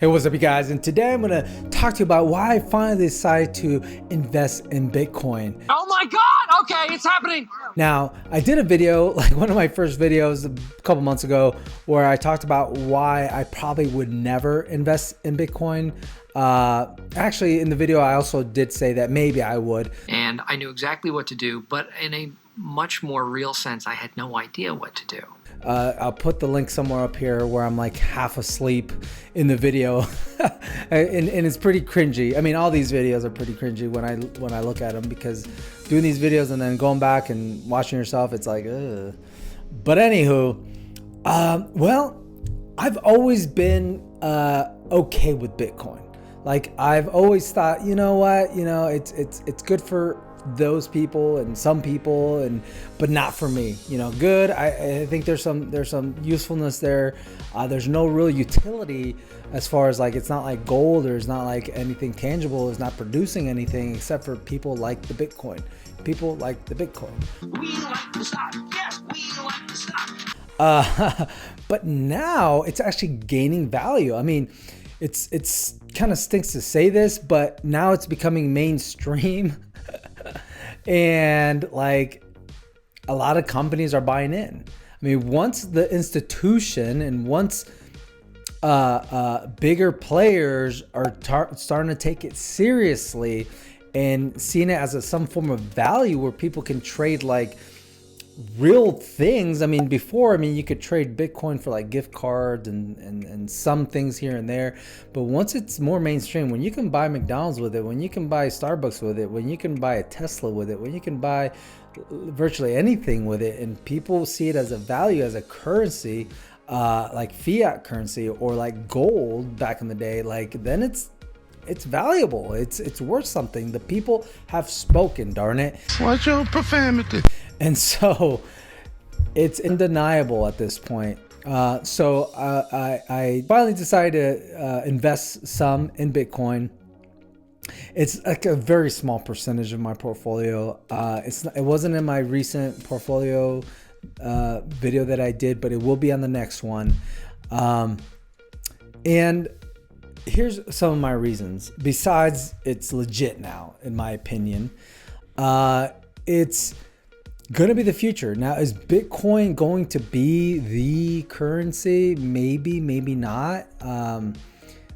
Hey, what's up, you guys? And today I'm going to talk to you about why I finally decided to invest in Bitcoin. Oh my God! Okay, it's happening. Now, I did a video, like one of my first videos a couple months ago, where I talked about why I probably would never invest in Bitcoin. Actually, in the video, I also did say that maybe I would. And I knew exactly what to do, but in a much more real sense, I had no idea what to do. I'll put the link somewhere up here where I'm like half asleep in the video, and it's pretty cringy. I mean, all these videos are pretty cringy when I look at them, because doing these videos and then going back and watching yourself, it's like, ugh. But anywho, well, I've always been okay with Bitcoin. Like, I've always thought, you know what, it's good for those people and some people, but not for me. Good. I think there's some usefulness there. There's no real utility as far as, like, it's not like gold, or it's not like anything tangible. It's not producing anything except for people like the Bitcoin. People like the Bitcoin. We like the stock. Yes, we like the stock. But now it's actually gaining value. I mean, it's kind of stinks to say this, but now it's becoming mainstream. And like, a lot of companies are buying in. I mean, once the institution and once bigger players are starting to take it seriously and seeing it as some form of value where people can trade like real things. I mean, before, you could trade Bitcoin for like gift cards and some things here and there. But once it's more mainstream, when you can buy McDonald's with it, when you can buy Starbucks with it, when you can buy a Tesla with it, when you can buy virtually anything with it, and people see it as a value, as a currency, like fiat currency or like gold back in the day, like, then it's valuable. It's worth something. The people have spoken, darn it. Watch your profanity. And so it's undeniable at this point. So I finally decided to invest some in Bitcoin. It's like a very small percentage of my portfolio. It wasn't in my recent portfolio video that I did, but it will be on the next one. And here's some of my reasons. Besides, it's legit now, in my opinion. It's gonna be the future. Now, is Bitcoin going to be the currency? Maybe, maybe not.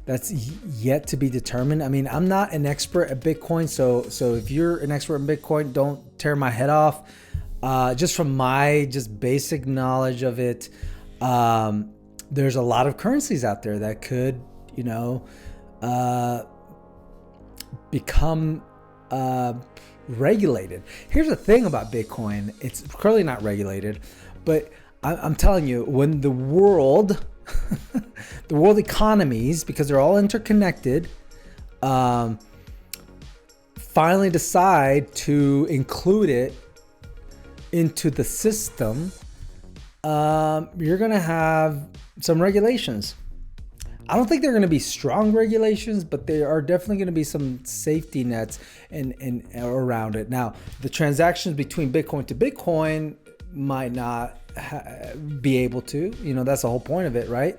That's yet to be determined. I mean, I'm not an expert at Bitcoin, so if you're an expert in Bitcoin, don't tear my head off. Just from my basic knowledge of it, there's a lot of currencies out there that could, become regulated. Here's the thing about Bitcoin. It's currently not regulated, but I'm telling you, when the world economies, because they're all interconnected, finally decide to include it into the system, you're going to have some regulations. I don't think they're going to be strong regulations, but there are definitely going to be some safety nets and around it. Now, the transactions between Bitcoin to Bitcoin might not be able to. That's the whole point of it, right?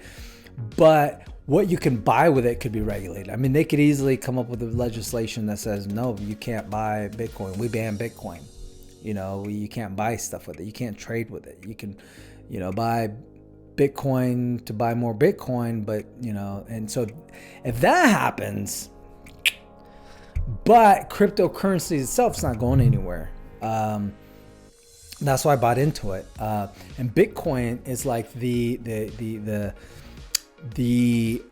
But what you can buy with it could be regulated. I mean, they could easily come up with a legislation that says, no, you can't buy Bitcoin. We ban Bitcoin. You can't buy stuff with it. You can't trade with it. You can, buy Bitcoin to buy more Bitcoin, but and so if that happens, but cryptocurrency itself is not going anywhere. That's why I bought into it. And Bitcoin is like the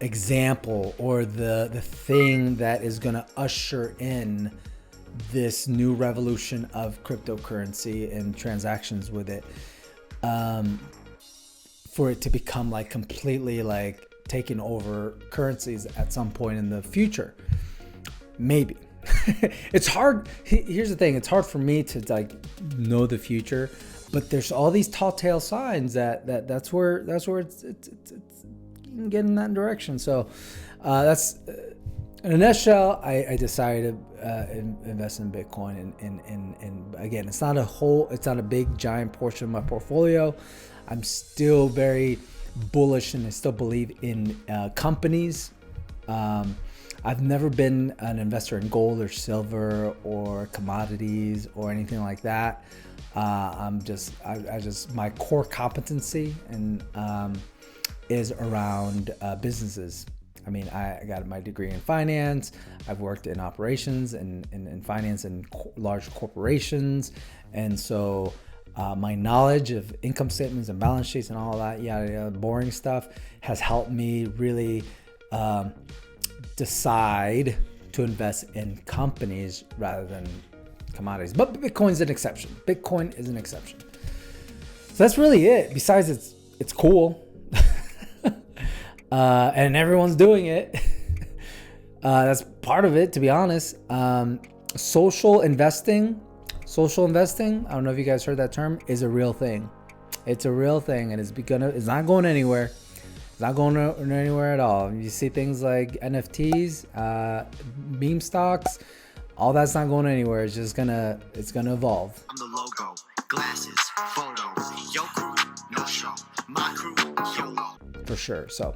example, or the thing that is going to usher in this new revolution of cryptocurrency and transactions with it. For it to become like completely like taking over currencies at some point in the future. Maybe. It's hard. Here's the thing. It's hard for me to like know the future, but there's all these tall tale signs that's where it's getting in that direction. So that's in a nutshell. I decided to invest in Bitcoin, and again, it's not a big giant portion of my portfolio. I'm still very bullish, and I still believe in companies I've never been an investor in gold or silver or commodities or anything like that. I just my core competency and is around businesses. I mean, I got my degree in finance. I've worked in operations and in finance and large corporations, and so my knowledge of income statements and balance sheets and all that, boring stuff, has helped me really decide to invest in companies rather than commodities. But Bitcoin's an exception. Bitcoin is an exception. So that's really it. Besides, it's cool. And everyone's doing it. That's part of it, to be honest. Social investing, I don't know if you guys heard that term, is a real thing. It's a real thing, and it's not going anywhere. It's not going anywhere at all. You see things like NFTs, meme stocks, all that's not going anywhere. It's gonna evolve. I'm the logo, glasses, photos, yo crew, no show, my crew, YOLO. For sure. So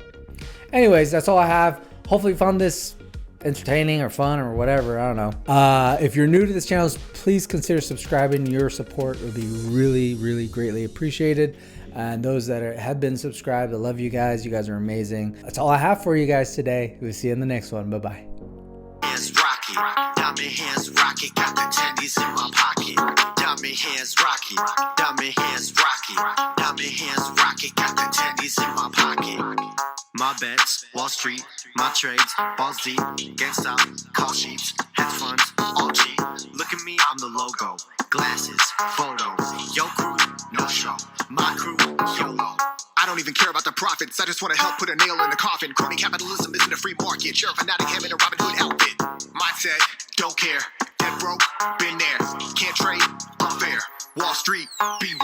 anyways, that's all I have. Hopefully you found this entertaining or fun or whatever. I don't know. If you're new to this channel, please consider subscribing. Your support would be really, really greatly appreciated. And those that have been subscribed, I love you guys. You guys are amazing. That's all I have for you guys today. We'll see you in the next one. Bye-bye. Hands rocky, diamond hands rocky, got the tendies in my pocket. Diamond hands rocky, diamond hands rocky, diamond hands rocky, got the tendies in my pocket. My bets, Wall Street, my trades, balls deep, GameStop, call sheets, hedge funds, all cheap. Look at me, I'm the logo, glasses, photos, yo crew, no show, my crew, YOLO. I don't even care about the profits, I just want to help put a nail in the coffin. Crony capitalism isn't a free market, you're a fanatic ham in a Robin Hood outfit. Mindset, don't care, dead broke, been there, can't trade, unfair, Wall Street, beware.